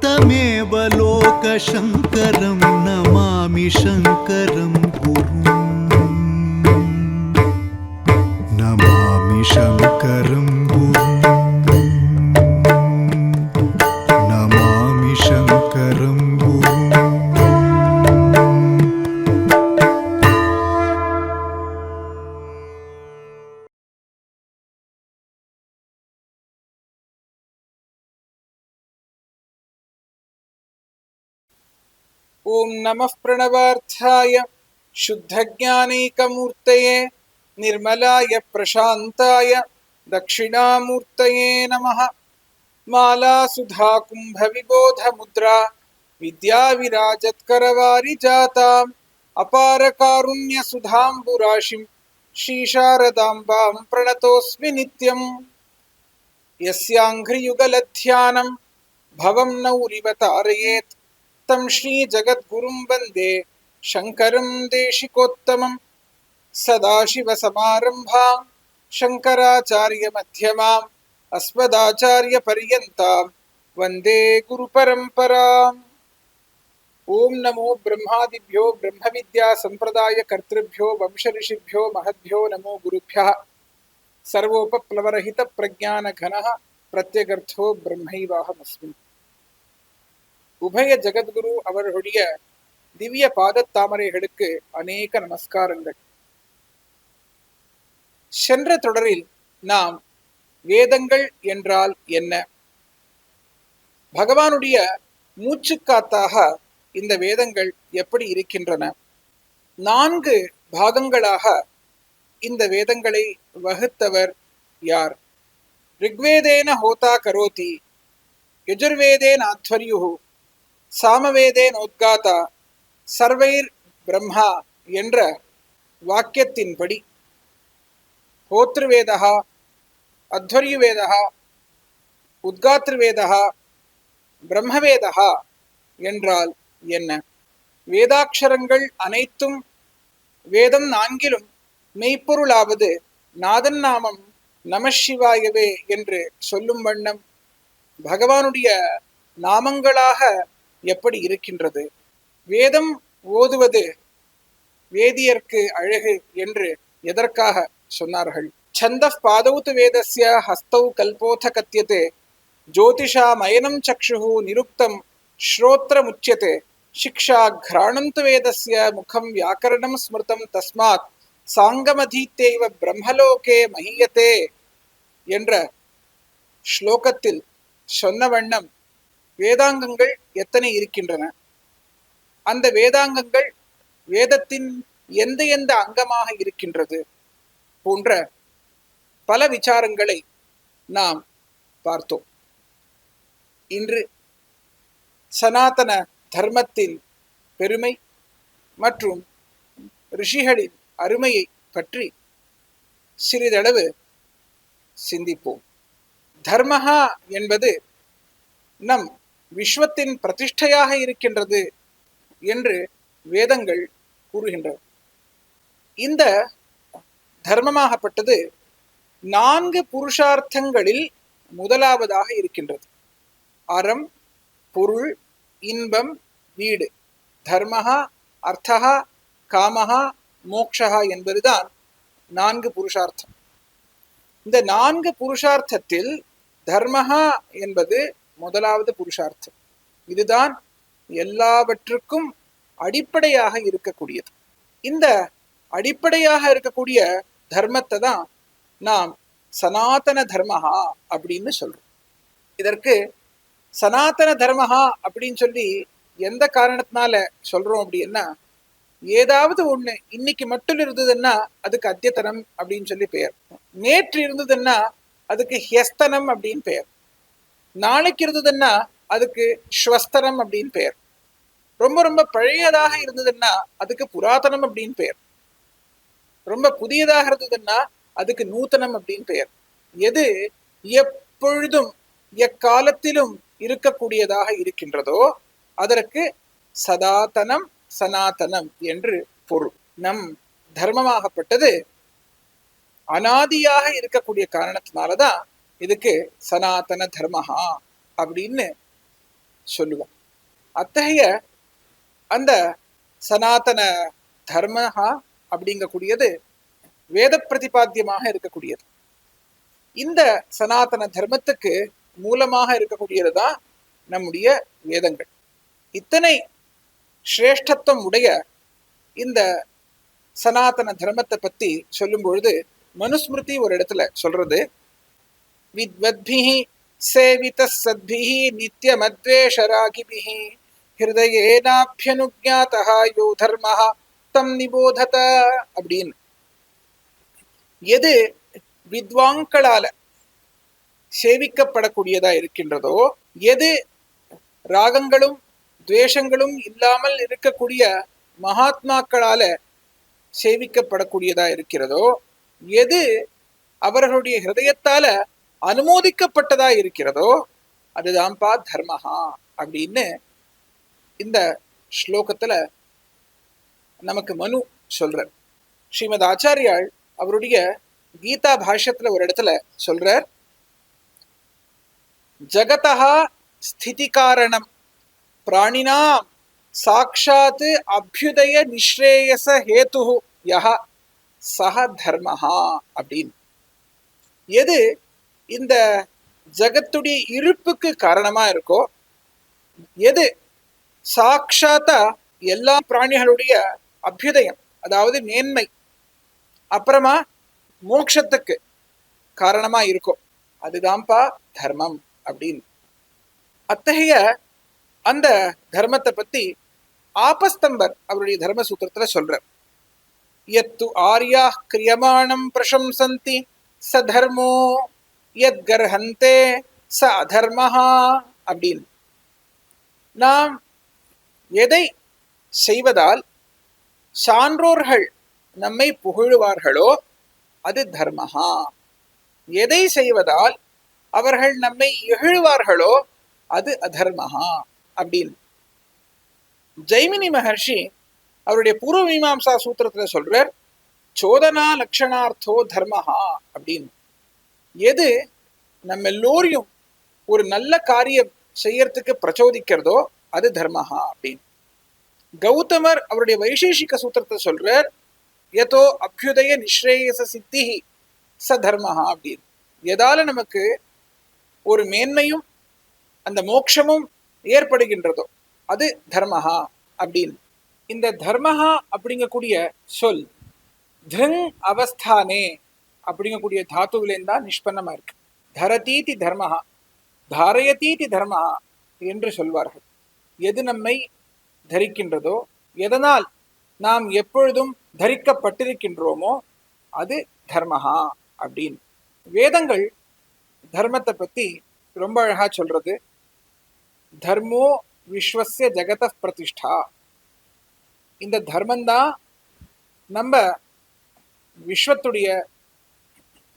तमेव लोकशङ्करं नमामि शङ्करं गुरुं नमामि शङ्करं गुरुं नमामि शङ्करं गुरुं ओं नमः प्रणवार्थाय शुद्धज्ञानैकमूर्तये निर्मलाय प्रशान्ताय दक्षिणामूर्तये नमः। मालासुधा कुम्भविबोधमुद्रा विद्याविराजत्करवारिजाताम् अपारकारुण्यसुधाम्बुराशिं श्रीशारदाम्बां प्रणतोऽस्मि नित्यम्। यस्याङ्घ्रियुगलध्यानं भवं नौरिव तारयेत् तं श्रीजगद्गुरुं वन्दे शङ्करं देशिकोत्तमं। सदाशिवसमारम्भां शङ्कराचार्यमध्यमाम् अस्मदाचार्यपर्यन्तां वन्दे गुरुपरम्पराम्। ओं नमो ब्रह्मादिभ्यो ब्रह्मविद्यासम्प्रदायकर्तृभ्यो वंशऋषिभ्यो महद्भ्यो नमो गुरुभ्यः। सर्वोपप्लवरहितप्रज्ञानघनः प्रत्यगर्थो ब्रह्मैवाहमस्मि। உபய ஜகத்குரு அவர்களுடைய திவ்ய பாதத்தாமரைகளுக்கு அநேக நமஸ்காரங்கள். சென்ற தொடரில் நாம் வேதங்கள் என்றால் என்ன, பகவானுடைய மூச்சுக்காத்தாக இந்த வேதங்கள் எப்படி இருக்கின்றன, 4 பாகங்களாக இந்த வேதங்களை வகுத்தவர் யார், ரிக்வேதேன ஹோதா கரோதி, யஜுர்வேதேன ஆத்வர்யுஹு, சாமவேதேன உத்காதா, சர்வைர் பிரம்மா என்ற வாக்கியத்தின்படி ஹோத்ருவேதா, அத்வர்யுவேதா, உத்காத்ருவேதா, பிரம்மவேதா என்றால் என்ன, வேதாட்சரங்கள் அனைத்தும் வேதம் 4லும் மெய்ப்பொருளாவது நாதன் நாமம் நமசிவாயவே என்று சொல்லும் வண்ணம் பகவானுடைய நாமங்களாக எப்படி இருக்கின்றது, வேதம் ஓதுவது வேதியர்க்கு அழகு என்று எதற்காக சொன்னார்கள். சந்தப் பாதௌத் வேதஸ்ய ஹஸ்தௌ கல்போத கத்யதே ஜோதிஷாமயனம் சக்ஷுஹு நிருக்தம் ஸ்ரோத்ரமுச்யதே சிக்ஷா கிராணம் து வேதஸ்ய முகம் வியாக்கரணம் ஸ்மிருதம் தஸ்மாத் சாங்கமதீத்தேவ பிரம்மலோகே மஹீயதே என்ற ஸ்லோகத்தில் சொன்ன வண்ணம் வேதாங்கங்கள் எத்தனை இருக்கின்றன, அந்த வேதாங்கங்கள் வேதத்தின் எந்த எந்த அங்கமாக இருக்கின்றது போன்ற பல விசாரங்களை நாம் பார்த்தோம். இன்று சனாதன தர்மத்தின் பெருமை மற்றும் ரிஷிகளின் அருமையை பற்றி சிறிதளவு சிந்திப்போம். தர்மஹா என்பது நம் விஸ்வத்தின் பிரதிஷ்டையாக இருக்கின்றது என்று வேதங்கள் கூறுகின்றன. இந்த தர்மமாகப்பட்டது 4 புருஷார்த்தங்களில் முதலாவதாக இருக்கின்றது. அறம், பொருள், இன்பம், வீடு. தர்மஹா, அர்த்தஹா, காமஹா, மோக்ஷஹா என்பதுதான் 4 புருஷார்த்தம். இந்த 4 புருஷார்த்தத்தில் தர்மஹா என்பது முதலாவது புருஷார்த்தம். இதுதான் எல்லாவற்றுக்கும் அடிப்படையாக இருக்கக்கூடியது. இந்த அடிப்படையாக இருக்கக்கூடிய தர்மத்தை தான் நாம் சனாதன தர்மஹா அப்படின்னு சொல்றோம். இதற்கு சனாதன தர்மஹா அப்படின்னு சொல்லி எந்த காரணத்தினால சொல்றோம் அப்படின்னா, ஏதாவது ஒண்ணு இன்னைக்கு மட்டும் இருந்ததுன்னா அதுக்கு அத்தியத்தனம் அப்படின்னு சொல்லி பெயர், நேற்று இருந்ததுன்னா அதுக்கு ஹியஸ்தனம் அப்படின்னு பெயர், நாளைக்கு இருந்ததுன்னா அதுக்கு ஸ்வஸ்தனம் அப்படின்னு பெயர், ரொம்ப ரொம்ப பழையதாக இருந்ததுன்னா அதுக்கு புராதனம் அப்படின்னு பெயர், ரொம்ப புதியதாக இருந்ததுன்னா அதுக்கு நூத்தனம் அப்படின்னு பெயர். எது எப்பொழுதும் எக்காலத்திலும் இருக்கக்கூடியதாக இருக்கின்றதோ அதற்கு சதாதனம் சனாதனம் என்று பொருள். நம் தர்மமாகப்பட்டது அனாதியாக இருக்கக்கூடிய காரணத்தினாலதான் இதுக்கு சனாதன தர்மஹா அப்படின்னு சொல்லுவோம். அத்தகைய அந்த சனாதன தர்மஹா அப்படிங்கக்கூடியது வேத பிரதிபாத்தியமாக இருக்கக்கூடியது. இந்த சனாதன தர்மத்துக்கு மூலமாக இருக்கக்கூடியது தான் நம்முடைய வேதங்கள். இத்தனை சிரேஷ்டத்துவம் உடைய இந்த சனாதன தர்மத்தை பத்தி சொல்லும் பொழுது மனுஸ்மிருதி ஒரு இடத்துல சொல்றது, வித்வத்பிஹி சேவித சத்பிஹி நித்யமத்வேஷராகிபிஹி ஹிருதயேனாப்யனுஜ்ஞாதஹ யோ தர்மஹ தம் நிபோதத அப்படின்னு. எது வித்வாங்களால சேவிக்கப்படக்கூடியதா இருக்கின்றதோ, எது ராகங்களும் துவேஷங்களும் இல்லாமல் இருக்கக்கூடிய மகாத்மாக்களால சேவிக்கப்படக்கூடியதா இருக்கிறதோ, எது அவர்களுடைய ஹிருதயத்தால அனுமோதிக்கப்பட்டதா இருக்கிறதோ அதுதான்ப்பா தர்மஹா அப்படின்னு இந்த ஸ்லோகத்துல நமக்கு மனு சொல்றார். ஸ்ரீமத் ஆச்சாரியால் அவருடைய கீதா பாஷ்யத்துல ஒரு இடத்துல சொல்றார், ஜகதஹா ஸ்திதி காரணம் பிராணினாம் சாக்ஷாத் அபியுதய நிஸ்ரேயச ஹேது யஹ சஹ தர்மஹா அப்படின்னு. எது இந்த ஜகத்துடைய இருப்புக்கு காரணமா இருக்கோ, எது சாக்ஷாத்தா எல்லா பிராணிகளுடைய அபியுதயம் அதாவது மேன்மை அப்புறமா மோட்சத்துக்கு காரணமா இருக்கும், அதுதான்ப்பா தர்மம் அப்படின்னு. அத்தகைய அந்த தர்மத்தை பத்தி ஆபஸ்தம்பர் அவருடைய தர்ம சூத்திரத்துல சொல்றார், யத்து ஆர்யா கிரியமாணம் பிரசம்சந்தி ச தர்மோ யத் கர்ஹந்தே ச அதர்மஹா அப்படின்னு. நாம் எதை செய்வதால் சான்றோர்கள் நம்மை புகழுவார்களோ அது தர்மஹா, எதை செய்வதால் அவர்கள் நம்மை இகழுவார்களோ அது அதர்மஹா அப்படின்னு. ஜெய்மினி மகர்ஷி அவருடைய பூர்வ மீமாம்சா சூத்திரத்துல சொல்றார், சோதனா லட்சணார்த்தோ தர்மஹா அப்படின்னு. எது நம்ம எல்லோரையும் ஒரு நல்ல காரியம் செய்யறதுக்கு பிரச்சோதிக்கிறதோ அது தர்மஹா அப்படின்னு. கௌதமர் அவருடைய வைசேஷிக சூத்திரத்தை சொல்றார், யதோ அபியுதய நிஸ்ரேயச சித்தி ச தர்மஹா அப்படின்னு. எதால நமக்கு ஒரு மேன்மையும் அந்த மோட்சமும் ஏற்படுகின்றதோ அது தர்மஹா அப்படின்னு. இந்த தர்மஹா அப்படிங்கக்கூடிய சொல் திருங் அவஸ்தானே அப்படிங்கக்கூடிய தாத்துவிலேருந்து தான் நிஷ்பன்னமா இருக்கு. தரதீதி தர்மஹா, தாரயதீதி தர்மஹா என்று சொல்வார்கள். எது நம்மை தரிக்கின்றதோ, எதனால் நாம் எப்பொழுதும் தரிக்கப்பட்டிருக்கின்றோமோ அது தர்மஹா அப்படின்னு. வேதங்கள் தர்மத்தை பத்தி ரொம்ப அழகா சொல்றது, தர்மோ விஸ்வஸ்ய ஜகத பிரதிஷ்டா. இந்த தர்மந்தான் நம்ம விஸ்வத்துடைய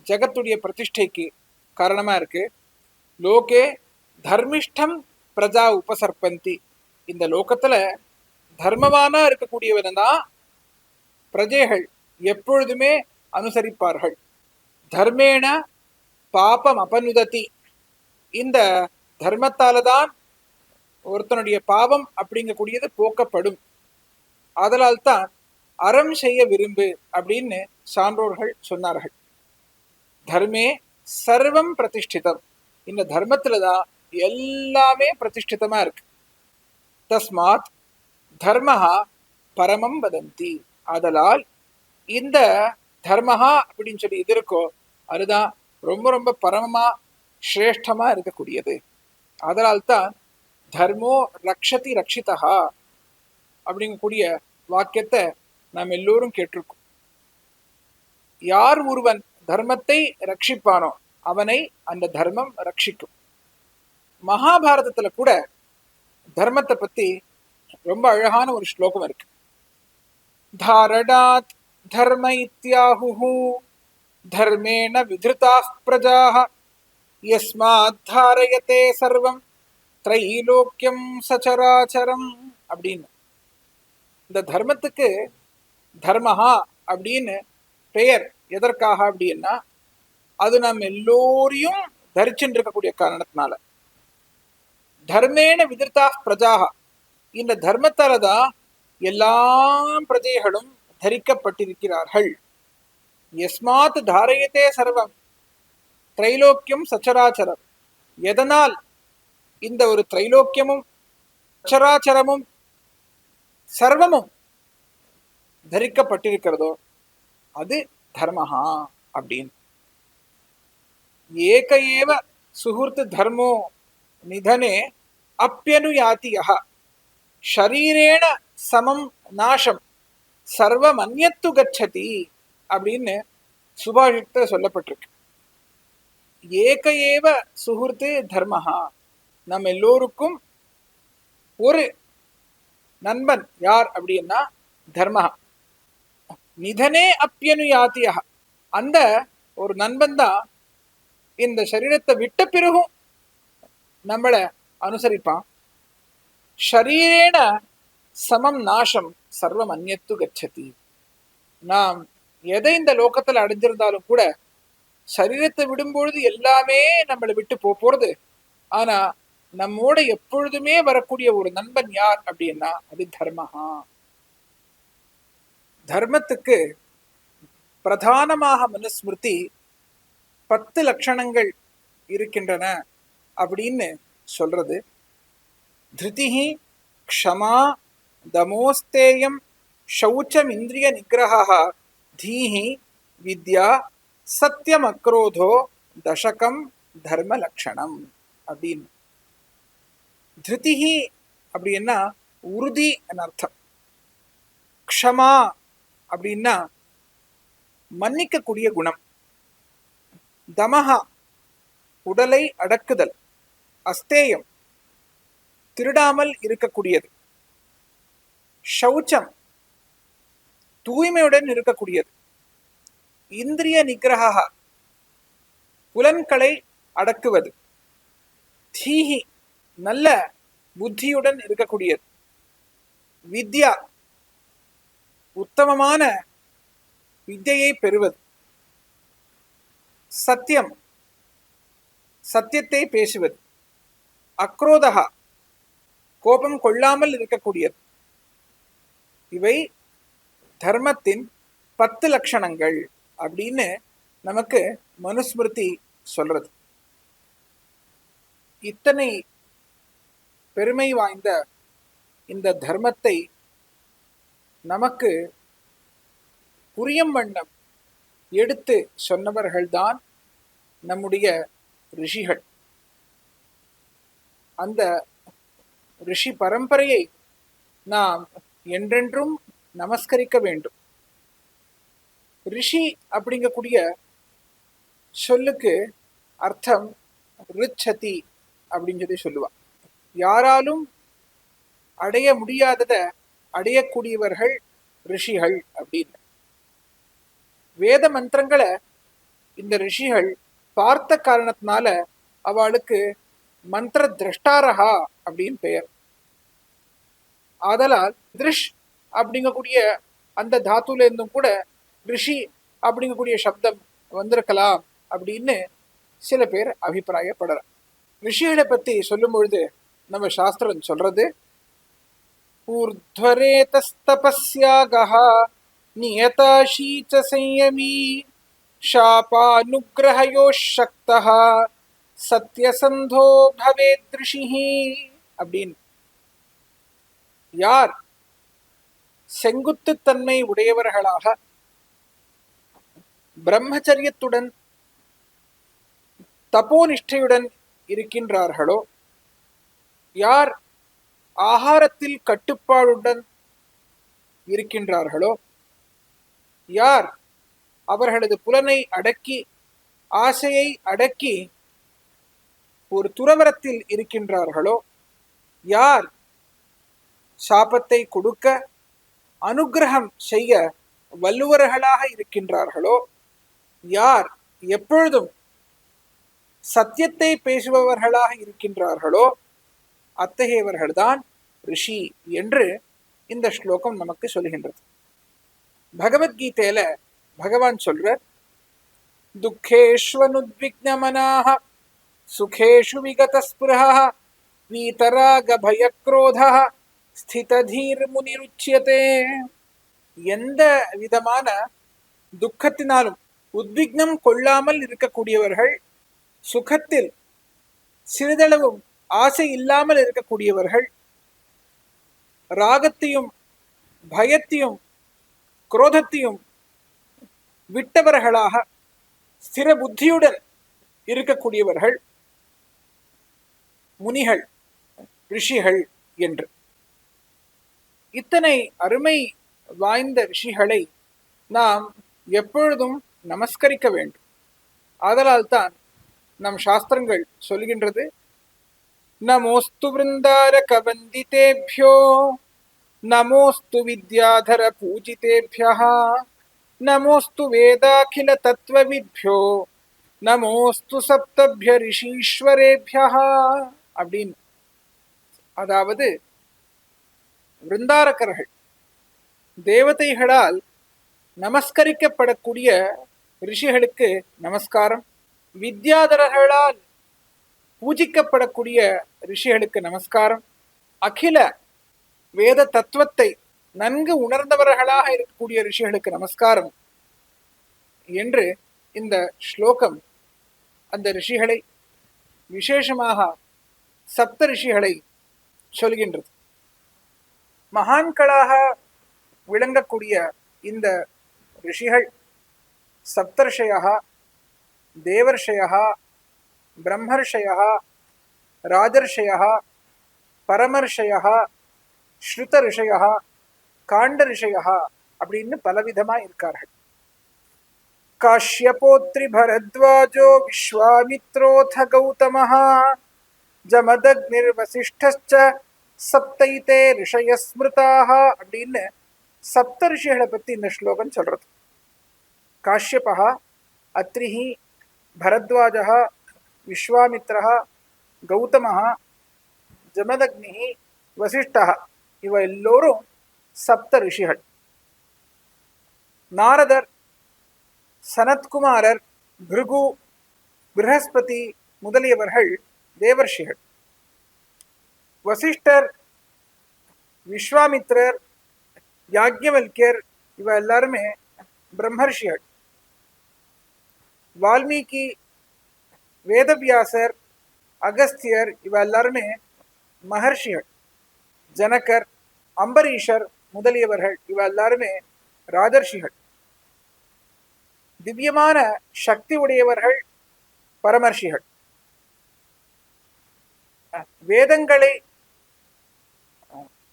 ஜகத்துடைய பிரதிஷ்டைக்கு காரணமா இருக்கு. லோகே தர்மிஷ்டம் பிரஜா உபசர்பந்தி. இந்த லோகத்துல தர்மவானா இருக்கக்கூடியவன் தான் பிரஜைகள் எப்பொழுதுமே அனுசரிப்பார்கள். தர்மேண பாபம் அபனுததி. இந்த தர்மத்தால தான் ஒருத்தனுடைய பாவம் அப்படிங்கக்கூடியது போக்கப்படும். அதனால் தான் அறம் செய்ய விரும்பு அப்படின்னு சான்றோர்கள் சொன்னார்கள். தர்மே சர்வம் பிரதிஷ்டிதம். இந்த தர்மத்துலதான் எல்லாமே பிரதிஷ்டிதமா இருக்கு. தஸ்மாத் தர்மஹா பரமம் வதந்தி. ஆதலால் இந்த தர்மஹா அப்படின்னு சொல்லி இது இருக்கோ அதுதான் ரொம்ப ரொம்ப பரமமா சிரேஷ்டமா இருக்கக்கூடியது. அதனால்தான் தர்மோ ரக்ஷதி ரக்ஷிதா அப்படிங்கக்கூடிய வாக்கியத்தை நாம் எல்லோரும் கேட்டிருக்கோம். யார் ஒருவன் தர்மத்தை ரட்சிப்பானோ அவனை அந்த தர்மம் ரட்சிக்கும். மகாபாரதத்துல கூட தர்மத்தை பத்தி ரொம்ப அழகான ஒரு ஸ்லோகம் இருக்கு. தாரணாத் தர்ம இத்யாஹு தர்மேண வித்ருதாः பிரஜாः யஸ்மாத் தாரயதே சர்வம் த்ரைலோக்கியம் சச்சராச்சரம் அப்படின்னு. இந்த தர்மத்துக்கு தர்மஹா அப்படின்னு பெயர் எதற்காக அப்படின்னா, அது நம்ம எல்லோரையும் தரிச்சுட்டு இருக்கக்கூடிய காரணத்தினால. தர்மேண விதிர்த்தா பிரஜாக, இந்த தர்மத்தால தான் எல்லா பிரஜைகளும் தரிக்கப்பட்டிருக்கிறார்கள். யஸ்மாத் தாரயத்தே சர்வம் திரைலோக்கியம் சச்சராச்சரம், எதனால் இந்த ஒரு திரைலோக்கியமும் சராச்சரமும் சர்வமும் தரிக்கப்பட்டிருக்கிறதோ அது தர்மஹா அப்படின்னு. ஏக ஏவ சுஹுர்த் தர்மோ நிதனே அப்பியனுயாதி யஹ ஷரீரேண சமம் நாசம் சர்வம் அந்யத்து கச்சதி அப்படின்னு சுபாஷிதத்தில் சொல்லப்பட்டிருக்கு. ஏக ஏவ சுஹுர்த்து தர்மஹா, நம்ம எல்லோருக்கும் ஒரு நண்பன் யார் அப்படின்னா தர்மஹா. நிதனே அப்பியனுயாத்தியா, அந்த ஒரு நண்பன் தான் இந்த சரீரத்தை விட்ட பிறகும் நம்மளை அனுசரிப்பான். ஷரீரேன சமம் நாசம் சர்வம் அந்யத்து கச்சதி. நாம் எதை இந்த லோகத்துல அடைஞ்சிருந்தாலும் கூட சரீரத்தை விடும்பொழுது எல்லாமே நம்மளை விட்டு போறது. ஆனா நம்மோட எப்பொழுதுமே வரக்கூடிய ஒரு நண்பன் யார் அப்படின்னா அது தர்மஹா. தர்மத்துக்கு பிரதானமாக மனுஸ்மிருதி 10 லட்சணங்கள் இருக்கின்றன அப்படின்னு சொல்றது. திருதிஹி க்ஷமா தமோஸ்தேயம் சௌச்சம் இந்திரிய நிகிரஹா தீஹி வித்யா சத்தியம் அக்ரோதோ தசகம் தர்ம லட்சணம் அப்படின்னு. திருதிஹி அப்படின்னா உறுதி அர்த்தம். க்ஷமா அப்படின்னா மன்னிக்கக்கூடிய குணம். தமஹா உடலை அடக்குதல். அஸ்தேயம் திருடாமல் இருக்கக்கூடியது. சௌச்சம் தூய்மையுடன் இருக்கக்கூடியது. இந்திரிய நிகிரஹா புலன்களை அடக்குவது. தீஹி நல்ல புத்தியுடன் இருக்கக்கூடியது. வித்யா உத்தமமான வித்யை பெறுவது. சத்தியம் சத்தியத்தை பேசுவது. அக்ரோதகா கோபம் கொள்ளாமல் இருக்கக்கூடியது. இவை தர்மத்தின் 10 லட்சணங்கள் அப்படின்னு நமக்கு மனுஸ்மிருதி சொல்றது. இத்தனை பெருமை வாய்ந்த இந்த தர்மத்தை நமக்கு புரியும் வண்ணம் எடுத்து சொன்னவர்கள்தான் நம்முடைய ரிஷிகள். அந்த ரிஷி பரம்பரையை நாம் என்றென்றும் நமஸ்கரிக்க வேண்டும். ரிஷி அப்படிங்கக்கூடிய சொல்லுக்கு அர்த்தம் ரிச்சதி அப்படின்னு சொல்லி சொல்லுவான். யாராலும் அடைய முடியாததை அடையக்கூடியவர்கள் ரிஷிகள் அப்படின்னு. வேத மந்திரங்களை இந்த ரிஷிகள் பார்த்த காரணத்தினால அவளுக்கு மந்திர திரஷ்டாரஹா அப்படின்னு பெயர். ஆதலால் திருஷ் அப்படிங்கக்கூடிய அந்த தாத்துல இருந்தும் கூட ரிஷி அப்படிங்கக்கூடிய சப்தம் வந்திருக்கலாம் அப்படின்னு சில பேர் அபிப்பிராயப்படுறார். ரிஷிகளை பத்தி சொல்லும் பொழுது நம்ம சாஸ்திரம் சொல்றது, ஊர்த்வரேதஸ்தபஸ்யாகஹ நியதாஷீச்ச சம்யமீ ஷாபானுக்ரஹயோஷக்தஹ சத்யசந்தோ பவேத் ரிஷிஹி அப்படின்னு. யார் செங்குத்துத்தன்மை உடையவர்களாக பிரம்மச்சரியத்துடன் தபோனிஷ்டையுடன் இருக்கின்றார்களோ, யார் ஆகாரத்தில் கட்டுப்பாடுடன் இருக்கின்றார்களோ, யார் அவர்களது புலனை அடக்கி ஆசையை அடக்கி ஒரு துறவரத்தில் இருக்கின்றார்களோ, யார் சாபத்தை கொடுக்க அனுகிரகம் செய்ய வல்லுவர்களாக இருக்கின்றார்களோ, யார் எப்பொழுதும் சத்தியத்தை பேசுபவர்களாக இருக்கின்றார்களோ அத்தகையவர்கள்தான் ரிஷி என்று இந்த ஸ்லோகம் நமக்கு சொல்கின்றது. பகவத்கீதையில பகவான் சொல்றார், துக்கேஷ்வனுத்விக்னமனாஹ சுகேஷு விகதஸ்பிருஹ வீதராக பயக்ரோத ஸ்திததீர் முனிருச்சியதே. எந்த விதமான துக்கத்தினாலும் உத்விக்னம் கொள்ளாமல் இருக்கக்கூடியவர்கள், சுகத்தில் சிறிதளவும் ஆசை இல்லாமல் இருக்கக்கூடியவர்கள், ராகத்தையும் பயத்தையும் குரோதத்தையும் விட்டவர்களாக ஸ்திர புத்தியுடன் இருக்கக்கூடியவர்கள் முனிகள், ரிஷிகள் என்று. இத்தனை அருமை வாய்ந்த ரிஷிகளை நாம் எப்பொழுதும் நமஸ்கரிக்க வேண்டும். ஆதலால் தான் நம் சாஸ்திரங்கள் சொல்கின்றது, நமோஸ்து விருந்தாரக வந்திதேபியோ நமோஸ்து வித்யாதர பூஜிதேபியः நமோஸ்து வேதாகில தத்துவவித்யோ நமோஸ்து சப்தபிய ரிஷீஸ்வரேபியः அப்படின்னு. அதாவது விருந்தாரகர்கள், தேவதைகளால் நமஸ்கரிக்கப்படக்கூடிய ரிஷிகளுக்கு நமஸ்காரம், வித்யாதரர்களால் பூஜிக்கப்படக்கூடிய ரிஷிகளுக்கு நமஸ்காரம், அகில வேத தத்துவத்தை நன்கு உணர்ந்தவர்களாக இருக்கக்கூடிய ரிஷிகளுக்கு நமஸ்காரம் என்று இந்த ஸ்லோகம் அந்த ரிஷிகளை, விசேஷமாக சப்த ரிஷிகளை சொல்கின்றது. மகான்களாக விளங்கக்கூடிய இந்த ரிஷிகள் சப்தர்ஷயா, தேவர்ஷயா, பிரம்மர்ஷயா, ராஜர்ஷயா, பரமர்ஷயா, ஸ்ருத ரிஷயா, காண்ட ரிஷயா அப்படின்னு பலவிதமா இருக்கார்கள். காஷ்யபோத்ரி பரத்வாஜோ விஸ்வாமித்ரோத கௌதமஹ ஜமதக்னிர் வசிஷ்டச்ச சப்தைதே ரிஷய ஸ்மிருதாக அப்படின்னு சப்த ரிஷிகளை பத்தி இந்த ஸ்லோகம் சொல்றது. காஷ்யபா, அத்ரிஹி, பரத்வாஜः, விஸ்வாமித்ரः, கௌதமः, ஜமதக்னிஹி, வசிஷ்டः இவ எல்லோரும் சப்த ரிஷிகள். நாரதர், சனத்குமாரர், பிருகு, ப்ரஹஸ்பதி முதலியவர்கள் தேவர்ஷிகள். வசிஷ்டர், விஸ்வாமித்ரர், யாக்ஞவல்யர் இவ எல்லாருமே பிரம்மர்ஷிகள். வால்மீகி, வேதவியாசர், அகஸ்தியர் இவ எல்லாருமே மகர்ஷிகள். ஜனகர், அம்பரீஷர் முதலியவர்கள் இவ எல்லாருமே ராஜர்ஷிகள். திவ்யமான சக்தி உடையவர்கள் பரமர்ஷிகள். வேதங்களை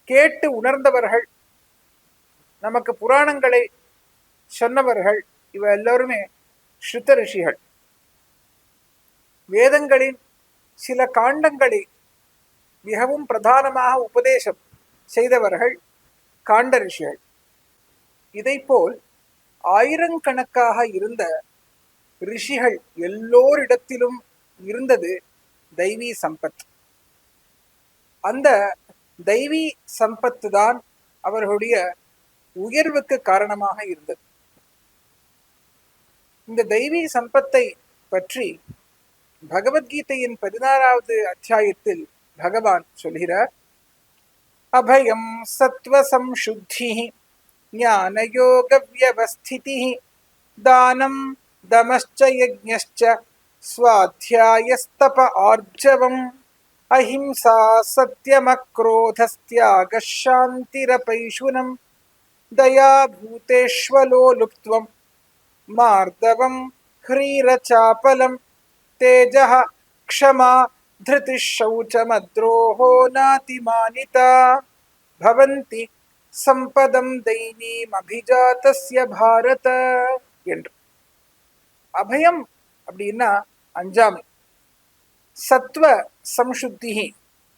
கேட்டு உணர்ந்தவர்கள், நமக்கு புராணங்களை சொன்னவர்கள் இவ எல்லோருமே ஸ்ருத ரிஷிகள். வேதங்களின் சில காண்டங்களை மிகவும் பிரதானமாக உபதேசம் செய்தவர்கள் காண்ட ரிஷிகள். இதைப்போல் ஆயிரக்கணக்காக இருந்த ரிஷிகள் எல்லோரிடத்திலும் இருந்தது தெய்வீ சம்பத். அந்த தெய்வீ சம்பத்து தான் அவர்களுடைய உயர்வுக்கு காரணமாக இருந்தது. இந்த தெய்வீ சம்பத்தை பற்றி பகவத்கீதையின் 16வது அத்தியாயத்தில் பகவான் சொல்கிறார். அபயம் சத்வ சம்சுத்தி ஞானயோக வியவஸ்திதி தானம் தமஸ்ச யஜ்ஞஸ்ச ஸ்வாத்யாயஸ்தப ஆர்ஜவம் அஹிம்சா சத்யமக்ரோதஸ்த்யாக சாந்திரபைஷுனம் தயா பூதேஷ்வலோலுப்த்வம் மார்தவம் ஹ்ரீரசாபலம் தேஜः க்ஷமா திருதிஷ் சௌச்சமத்ரோஹோ நாதிமானிதா பவந்தி சம்பதம் தைனீம் அபிஜாதஸ்ய பாரத என்று. அபயம் அப்படின்னா அஞ்சாமை, சத்வ சம்சுத்தி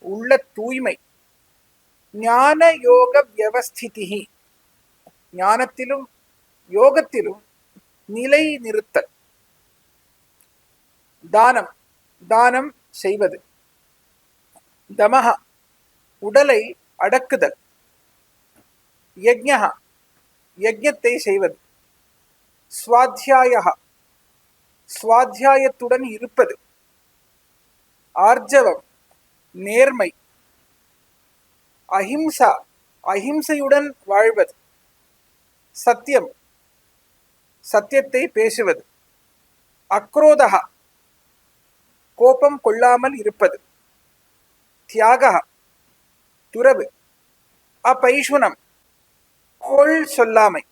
உள்ள தூய்மை, ஞான யோக வியவஸ்திதி ஞானத்திலும் யோகத்திலும் நிலை நிறுத்தல், தானம் தானம் செய்வது, தமஹ உடலை அடக்குதல், யஜ்ஞஹ யஜ்ஞத்தை செய்வது, ஸ்வாத்யாயஹ ஸ்வாத்யாயத்துடன் இருப்பது, ஆர்ஜவம் நேர்மை, அஹிம்சா, அஹிம்சையுடன் வாழ்வது, சத்தியம், சத்தியத்தை பேசுவது, அக்ரோதா, கோபம் கொள்ளாமல் இருப்பது, தியாக, துறவு, அப்பைஷுனம், கொள் சொல்லாமை,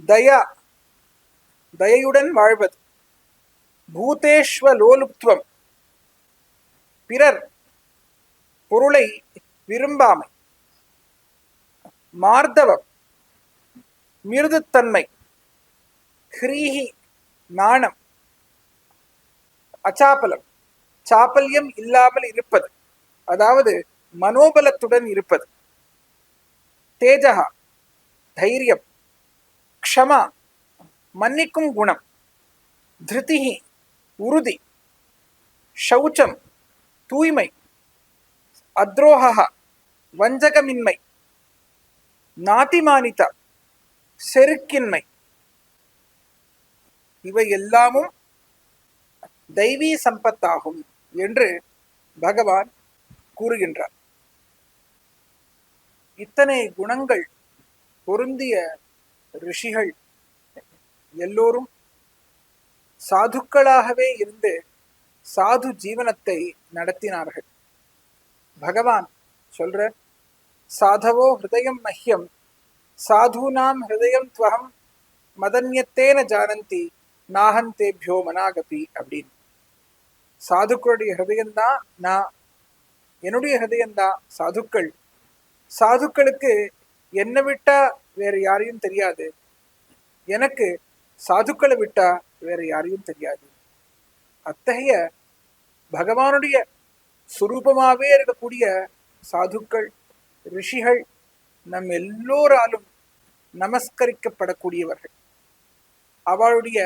தயா, தயையுடன் வாழ்வது, பூதேஷ்வலோலுப்துவம், பிறர் பொருளை விரும்பாமை, மார்தவம், மிருதுத்தன்மை, ஹ்ரீஹி, நாணம், அச்சாப்பலம், சாப்பல்யம் இல்லாமல் இருப்பது, அதாவது மனோபலத்துடன் இருப்பது, தேஜகா, தைரியம், க்ஷமா, மன்னிக்கும் குணம், திருதிஹி, உறுதி, சௌச்சம், தூய்மை, அத்ரோஹா, வஞ்சகமின்மை, நாதிமானிதா, செருக்கின்மை, இவை எல்லாமும் தெய்வீ சம்பத்தாகும் என்று பகவான் கூறுகின்றார். இத்தனை குணங்கள் பொருந்திய ரிஷிகள் எல்லோரும் சாதுக்களாகவே இருந்து சாது ஜீவனத்தை நடத்தினார்கள். பகவான் சொல்ற, சாதவோ ஹிருதயம் மஹ்யம் சாதுனாம் ஹிருதயம் துவகம் மதன்யத்தேன ஜானந்தி நாகந்தேபியோ மனாகபி அப்படின்னு. சாதுக்களுடைய ஹிருதயம்தான் நான், என்னுடைய ஹிருதயம்தான் சாதுக்கள். சாதுக்களுக்கு என்னை விட்டா வேற யாரையும் தெரியாது, எனக்கு சாதுக்களை விட்டா வேற யாரையும் தெரியாது. அத்தகைய பகவானுடைய சுரூபமாகவே இருக்கக்கூடிய சாதுக்கள், ரிஷிகள் நம் எல்லோராலும் நமஸ்கரிக்கப்படக்கூடியவர்கள். அவளுடைய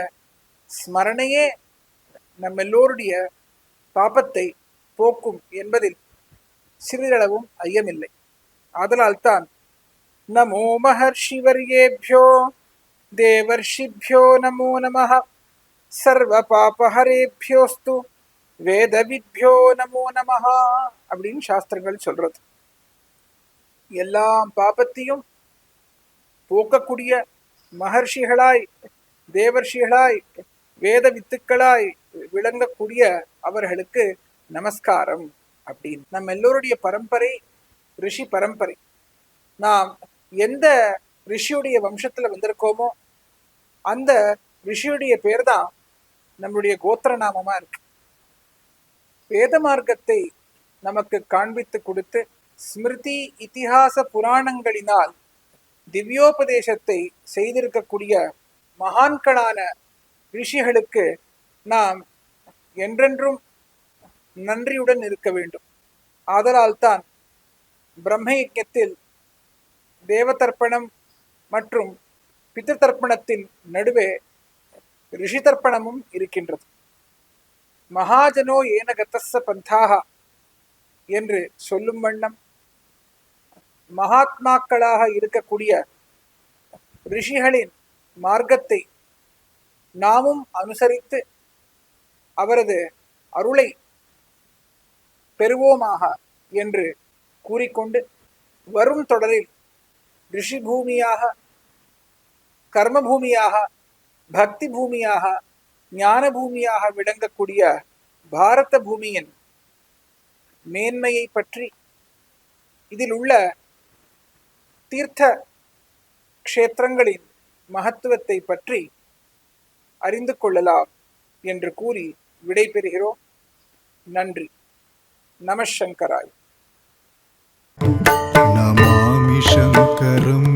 ஸ்மரணையே நம் எல்லோருடைய பாபத்தை போக்கும் என்பதில் சிறிதளவும் ஐயமில்லை. ஆதலால்தான் நமோ மஹர்ஷிவர்யேபியோ தேவர்ஷிபியோ நமோ நமஹ சர்வ பாபஹரேபியோஸ்து வேதவித்யோ நமோ நமஹ அப்படின்னு சாஸ்திரங்கள் சொல்றது. எல்லா பாபத்தையும் போக்கக்கூடிய மகர்ஷிகளாய், தேவர்ஷிகளாய், வேத வித்துக்களாய் விளங்கக்கூடிய அவர்களுக்கு நமஸ்காரம் அப்படின்னு. நம்ம எல்லோருடைய பரம்பரை ரிஷி பரம்பரை. நாம் எந்த ரிஷியுடைய வம்சத்துல வந்திருக்கோமோ அந்த ரிஷியுடைய பேர் தான் நம்முடைய கோத்திர நாமமா இருக்கு. வேத மார்க்கத்தை நமக்கு காண்பித்து கொடுத்து ஸ்மிருதி இதிகாச புராணங்களினால் திவ்யோபதேசத்தை செய்திருக்கக்கூடிய மகான்களான ரிஷிகளுக்கு நாம் என்றென்றும் நன்றியுடன் இருக்க வேண்டும். ஆதலால்தான் பிரம்ம யஜ்ஞத்தில் தேவதர்ப்பணம் மற்றும் பித்ரு தர்ப்பணத்தின் நடுவே ரிஷி தர்ப்பணமும் இருக்கின்றது. மகாஜனோ ஏன கதஸ்ஸ பந்தாக என்று சொல்லும் வண்ணம் மகாத்மாக்களாக இருக்கக்கூடிய ரிஷிகளின் மார்க்கத்தை நாமும் அனுசரித்து அவரது அருளை பெறுவோமாக என்று கூறிக்கொண்டு, வரும் தொடரில் ரிஷி பூமியாக, கர்ம பூமியாக, பக்தி பூமியாக, ஞான பூமியாக விளங்கக்கூடிய பாரத பூமியின் மேன்மையை பற்றி, இதில் உள்ள தீர்த்த க்ஷேத்திரங்களின் மகத்துவத்தை பற்றி அறிந்து கொள்ளலாம் என்று கூறி விடைபெறுகிறோம். நன்றி. நம சங்கராய். நமாமி சங்கரம்